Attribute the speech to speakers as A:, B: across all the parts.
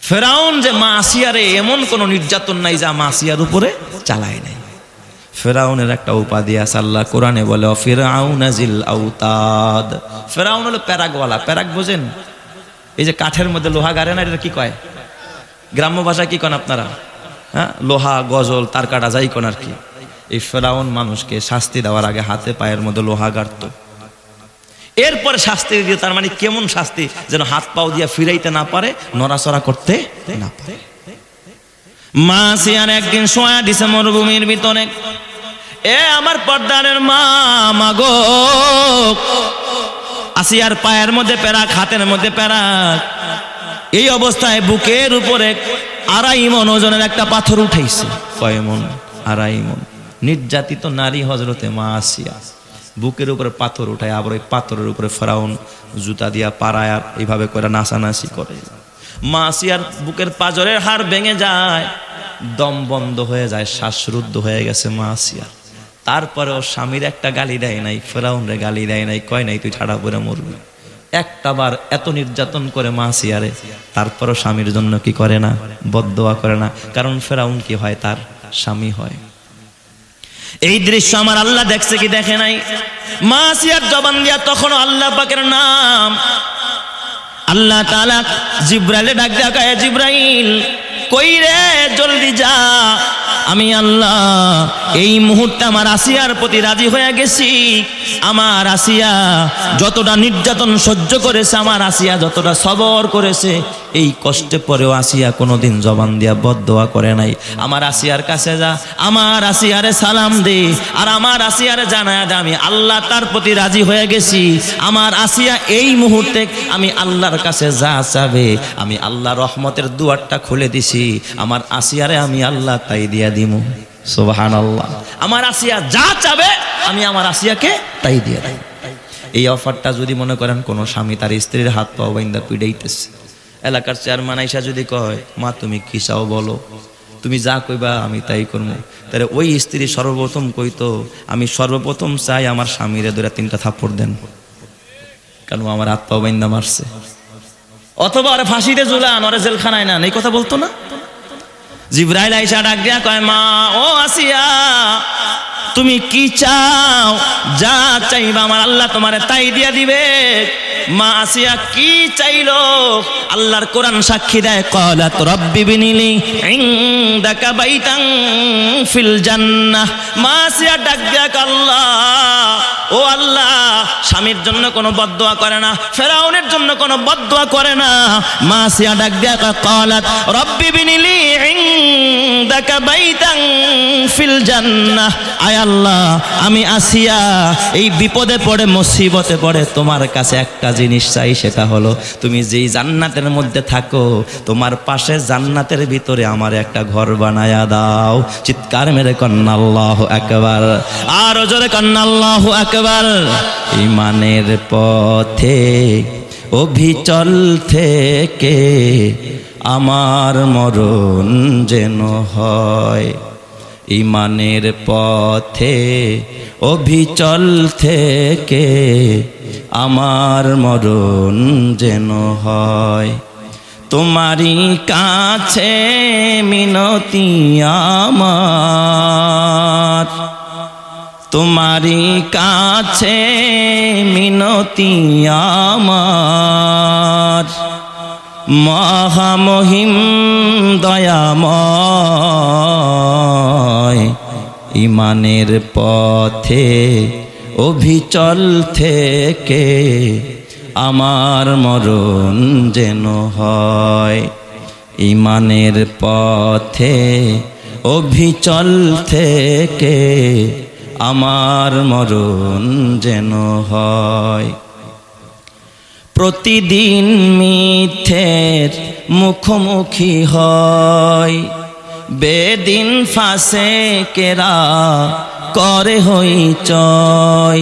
A: ফেরাউন যে মা আসিয়ারে এমন কোন নির্যাতন নাই যা মা আসিয়ার উপরে চালায় নাই। ফেরাউনের একটা উপাধি আছে, আল্লাহ কোরআনে বলে ফিরআউনা জিল আওতাদ। ফেরাউন হলো প্যারাকওয়ালা। প্যারাক বোঝেন? এই যে কাঠের মধ্যে লোহা গাড়ে না, এটা কি কয়? গ্রাম্য ভাষায় কি কন আপনারা? হ্যাঁ, লোহা গজল তার কাটা যাই কোন আর কি। এই ফেরাউন মানুষকে শাস্তি দেওয়ার আগে হাতে পায়ের মধ্যে লোহা গাড়তো, এরপরে শাস্তি দিয়ে, তার মানে কেমন শাস্তি? যেন হাত পাও দিয়া ফিরাইতে না পারে, নড়াচড়া করতে না পারে। মা আসিয়ার একদিন শোয়া দিছে মরুভূমির ভিতরে। এ আমার পর্দারের মা, মাগো, আসিয়ার পায়ের মধ্যে প্যারাক, হাতের মধ্যে প্যারাক। এই অবস্থায় বুকের উপরে 2.5 মণ ওজনের একটা পাথর উঠাইছে। কয় মণ? 2.5 মণ। নির্যাতিত নারী হযরতে মা আসিয়া বুকের উপরে পাথর উঠায়, আবার ওই পাথরের উপরে ফেরাউন জুতা দিয়া পাড়ায় আর এইভাবে করে নাচানাচি করে। মা আসিয়ার বুকের পাঁজরের হাড় ভেঙে যায়, দম বন্ধ হয়ে যায়, শ্বাসরুদ্ধ হয়ে গেছে মা আসিয়া। তারপরেও স্বামীর একটা গালি দেয় নাই, ফেরাউনরে গালি দেয় নাই, কয় নাই তুই ছাড়া পড়ে মরবি। একটাবার এত নির্যাতন করে মা আসিয়ারে, তারপরও স্বামীর জন্য কি করে না? বদদোয়া করে না। কারণ ফেরাউন কি হয়? তার স্বামী হয়। এই দৃশ্য আমার আল্লাহ দেখছে কি দেখে নাই? মা আসিয়ার জবান দিয়া তখনও আল্লাহ পাকের নাম। আল্লাহ তাআলা জিব্রাইলে ডাক দেয়া কয়, জিব্রাইল কই রে, জলদি যা। আমি আল্লাহ এই মুহূর্তে আমার আসিয়ার প্রতি রাজি হয়ে গেছি। আমার আসিয়া যতটা নির্যাতন সহ্য করেছে, আমার আসিয়া যতটা সবর করেছে, এই কষ্টে পরেও আসিয়া কোনোদিন জবান দিয়া বদদোয়া করে নাই। আমার আসিয়ার কাছে যা, আমার আসিয়ারে সালাম দে, আর আমার আসিয়ারে জানায়া দে আমি আল্লাহ তার প্রতি রাজি হয়ে গেছি। আমার আসিয়া এই মুহূর্তে আমি আল্লাহর কাছে যা চাবে, আমি আল্লাহ রহমতের দুয়ারটা খুলে দিছি। আমার আসিয়ারে আমি আল্লাহ তাই দিয়া দিমু। সুবহানাল্লাহ। আমার আসিয়া যা চাবে আমি আমার আসিয়াকে তাই দিয়া দিই। এই অফারটা যদি মনে করেন কোন স্বামী তার স্ত্রীর হাত পা বাইন্দা পিড়াইতেছে, এলাকার চেয়ারম্যান আইসা যদি কয়, মা তুমি কি চাও বলো, তুমি যা কইবা আমি তাই করবো, তাহলে ওই স্ত্রী সর্বপ্রথম কইতো, আমি সর্বপ্রথম চাই আমার স্বামীরে 2-3টা থাপ্পড় দেন, কেন আমার হাত পা বাইন্দা মারছে। অথবা ওরে ফাঁসিতে ঝুলান, ওরে জেলখানায় নেন, এই কথা বলতো না? জিব্রাইল আইসা ডাক দিয়া কয়, মা ও আসিয়া তুমি কি চাও? যা চাইবা আমার আল্লাহ তোমারে তাই দিয়া দিবে। মা আসিয়া কি চাইলো? আল্লাহর কোরআন সাক্ষী দেয়, ক্বালাত রাব্বি বিনিলি ইনদাকা বাইতান ফিল জান্নাহ। মা আসিয়া ডাক দিয়া কয়, আল্লাহ ও আল্লাহ, স্বামীর জন্য কোনো বদদোয়া করে না, ফেরাউনের জন্য কোনো বদদোয়া করে না। মা আসিয়া ডাক দিয়া কয়, ক্বালাত রাব্বি বিনিলি ইনদাকা বাইতান ফিল জান্নাহ। আয় আল্লাহ, আমি আসিয়া এই বিপদে পড়ে, মুসিবতে পড়ে তোমার কাছে একটা জিনিস চাই, সেটা হলো তুমি যেই জান্নাতের মধ্যে থাকো, তোমার পাশে জান্নাতের ভিতরে আমার একটা ঘর বানায়া দাও। চিৎকার মেরে কন্না আল্লাহু আকবার, আর জোরে কন্না আল্লাহু আকবার। ঈমানের পথে অভিচল থেকে আমার মরণ যেন হয়। ঈমানের পথে অভিচল থেকে আমার মরণ যেন হয়। তোমারই কাছে মিনতি আমার, তোমারই কাছে মিনতি আমার, মহামহিম দয়াময়। ঈমানের পথে অভিচল থেকে আমার মরণ যেন হয়। ঈমানের পথে অভিচল থেকে আমার মরণ যেন হয়। প্রতিদিন মিথ্যের মুখোমুখি হয়, বেদিন ফাসেকেরা করে হইচই।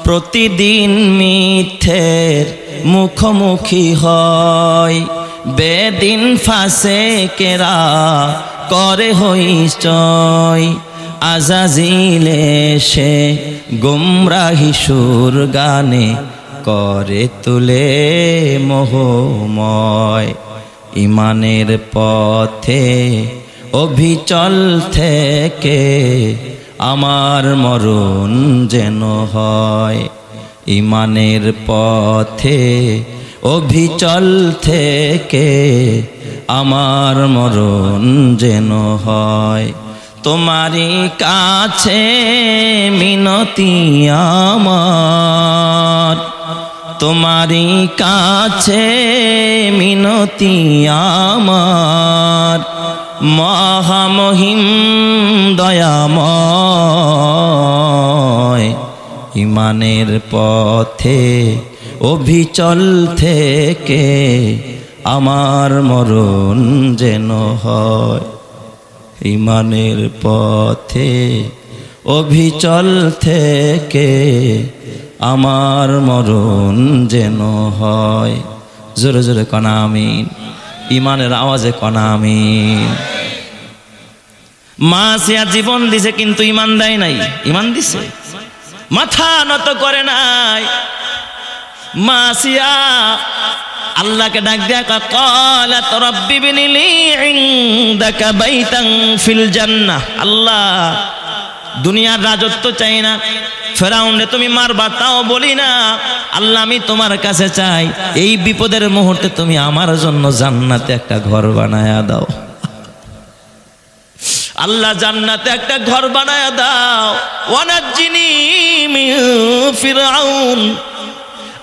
A: প্রতিদিন মিথ্যের মুখোমুখি হয়, বেদিন ফাসেকেরা করে হইচই। আজাজিল এসে গুমরাহি সুর গানে করে তুলে মোহময়। ইমানের পথে অবিচল থেকে আমার মরণ যেন হয়। ইমানের পথে অবিচল থেকে আমার মরণ যেন হয়। তোমারই কাছে মিনতি আমার, তোমারই কাছে মিনতি আমার, মহামহিম দয়াময়। ইমানের পথে অবিচল থেকে আমার মরণ যেন হয়। ইমানের পথে অবিচল থেকে আমার মরণ যেন হয়। জোরে জোরে কনা আমিন। ইমানের আওয়াজে কনা আমিন। মাসিয়া জীবন দিছে কিন্তু ইমান দেয় নাই। ইমান দিছে, মাথা নত করে নাই। মাসিয়া আল্লাহকে ডাক দিয়া ক্বালাত রাব্বি বিনিলি ইনদাকা বাইতান ফিল জান্নাহ। আল্লাহ দুনিয়ার রাজত্ব চাই না, ফেরাউনরে তুমি মারবা তাও বলি না। আল্লাহ আমি তোমার কাছে চাই এই বিপদের মুহূর্তে তুমি আমার জন্য জান্নাতে একটা ঘর বানায়া দাও। আল্লাহ জান্নাতে একটা ঘর বানায়া দাও। ওয়ানাজ্জিনি মিন ফিরআউন,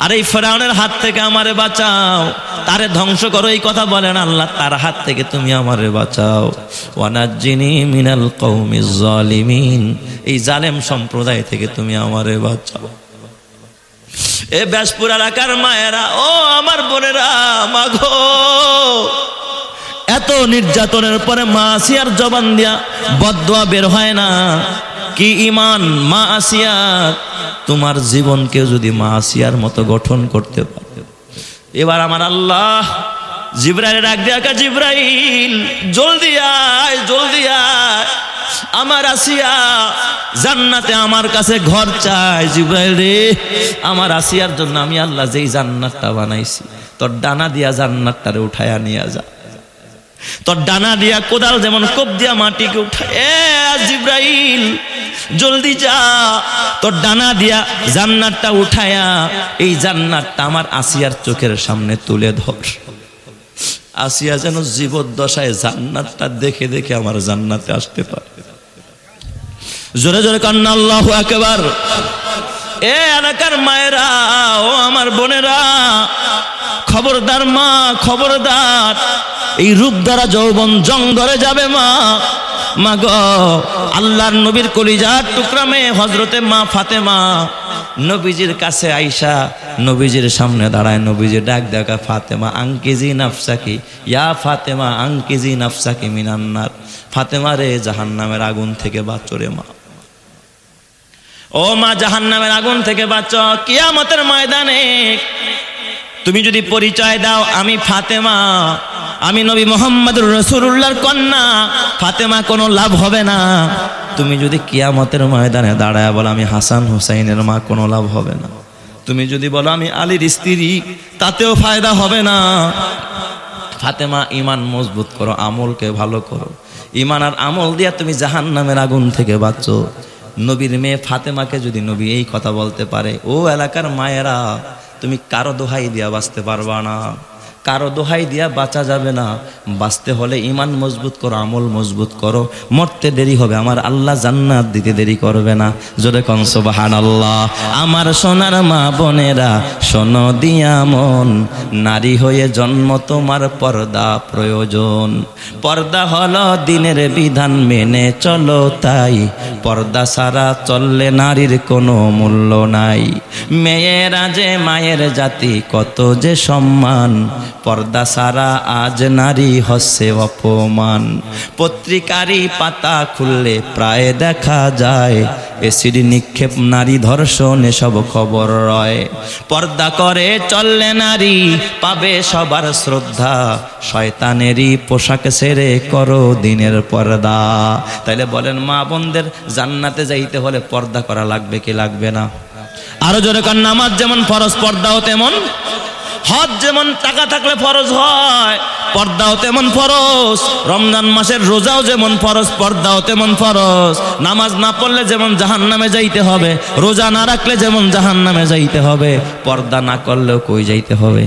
A: আর এই ফেরাউনের হাত থেকে আমারে বাঁচাও, তারে ধ্বংস করো এই কথা বলেন আল্লাহ, তার হাত থেকে তুমি আমারে বাঁচাও। ওয়ানাজ্জিনি মিনাল কওমিজ জালিমিন, এই জালেম সম্প্রদায় থেকে তুমি আমারে বাঁচাও। এ ব্যাসপুর এলাকার মায়েরা, ও আমার বোনেরা, মাগো এত নির্যাতনের পরে মাসিয়ার জবান দিয়া বদদুয়া বের হয় না। কি ইমান মাসিয়া, তোমার জীবনকে যদি মাসিয়ার মতো গঠন করতে পারে। এবার আমার আল্লাহ জিবরাইল ডাক দিয়া, জিবরাইল জলদি আয়, জলদি আয়, আমার আসিয়া জান্নাতে আমার কাছে ঘর চাই। জিবরাইল রে, আমার আসিয়ার জন্য আমি আল্লাহ যেই জান্নাতটা বানাইছি, তোর ডানা দিয়া জান্নাতটারে উঠায়া নিয়ে যা। তোর ডানা দিয়া কোদাল যেমন কোপ দিয়া মাটিকে উঠায়, এ জিবরাইল জলদি যা, তোর ডানা দিয়া জান্নাতটা উঠায়া এই জান্নাতটা আমার আসিয়ার চোখের সামনে তুলে ধর। আসিয়া যেন জীবদ্দশায় জান্নাতটা দেখে দেখে আমার জান্নাতে আসতে পারে। জোরে জোরে কান্না আল্লাহু আকবার। এ এলাকার মায়েরা, ও আমার বোনেরা, খবরদার মা, খবরদার, এই রূপ দ্বারা যৌবন জং ধরে যাবে মা। মা গো, আল্লাহর নবীর কলিজার টুকরা মেয়ে হযরতে মা ফাতেমা নবীজির কাছে আইসা নবীজির সামনে দাঁড়ায়। নবীজি ডাক দেখা, ফাতেমা আনকিজি নাফসাকি, ইয়া ফাতেমা আনকিজি নাফসাকি মিনান নার। ফাতেমা রে, জাহান্নামের আগুন থেকে বাঁচো রে মা। ও মা, জাহান্নামের আগুন থেকে বাঁচো। কিয়ামতের ময়দানে তুমি যদি পরিচয় দাও আমি ফাতেমা, আমি নবী মুহাম্মদুর রাসূলুল্লাহর কন্যা, ফাতেমা কোনো লাভ হবে না। তুমি যদি কিয়ামতের ময়দানে দাঁড়ায় বলো আমি হাসান হুসাইনের মা, কোনো লাভ হবে না। তুমি যদি বলো আমি আলীর স্ত্রী, তাতেও ফায়দা হবে না। ফাতেমা, ইমান মজবুত করো, আমলকে ভালো করো। ইমান আর আমল দিয়া তুমি জাহান্নামের আগুন থেকে বাঁচো। নবীর মেয়ে ফাতেমাকে যদি নবী এই কথা বলতে পারে, ও এলাকার মায়েরা, তুমি কারো দোহাই দিয়া বাঁচতে পারবা না, কারো দোহাই দিয়া বাঁচা যাবে না। বাঁচতে হলে ইমান মজবুত করো, আমল মজবুত করো। মরতে দেরি হবে, আমার আল্লাহ জান্নাত দিতে দেরি করবে না। জোরে কোন সুবহানাল্লাহ। আমার সোনার মা বোনেরা, শোনো দিয়া মন, নারী হয়ে জন্ম তোমার পর্দা প্রয়োজন। পর্দা হলো দিনের বিধান মেনে চলো, তাই পর্দা ছাড়া চললে নারীর কোনো মূল্য নাই। মেয়েরা যে মায়ের জাতি, কত যে সম্মান, পর্দা ছাড়া আজ নারী হচ্ছে অপমান। পত্রিকারই পাতা খুললে প্রায় দেখা যায়, এসিড নিক্ষেপ, নারী ধর্ষণ, এসব খবর রয়। পর্দা করে চললে নারী পাবে সবার শ্রদ্ধা, শয়তানেরই পোশাক ছেড়ে করো দিনের পর্দা। তাইলে বলেন মা বোনদের জান্নাতে যাইতে হলে পর্দা করা লাগবে কি লাগবে না? আরো জোরে কান, নামাজ যেমন ফরজ, পর্দাও তেমন হজ যেমন টাকা থাকলে ফরজ হয়, পর্দাও তেমন ফরজ। রমজান মাসের রোজাও যেমন ফরজ, পর্দাও তেমন ফরজ। নামাজ না পড়লে যেমন জাহান্নামে যাইতে হবে, রোজা না রাখলে যেমন জাহান্নামে যাইতে হবে, পর্দা না করলেও কই যাইতে হবে।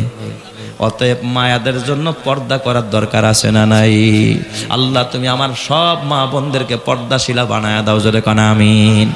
A: অতএব মায়াদের জন্য পর্দা করার দরকার আছে না নাই? আল্লাহ তুমি আমার সব মা বোনদেরকে পর্দাশীলা বানায়া দাও, জোরে কানা আমিন।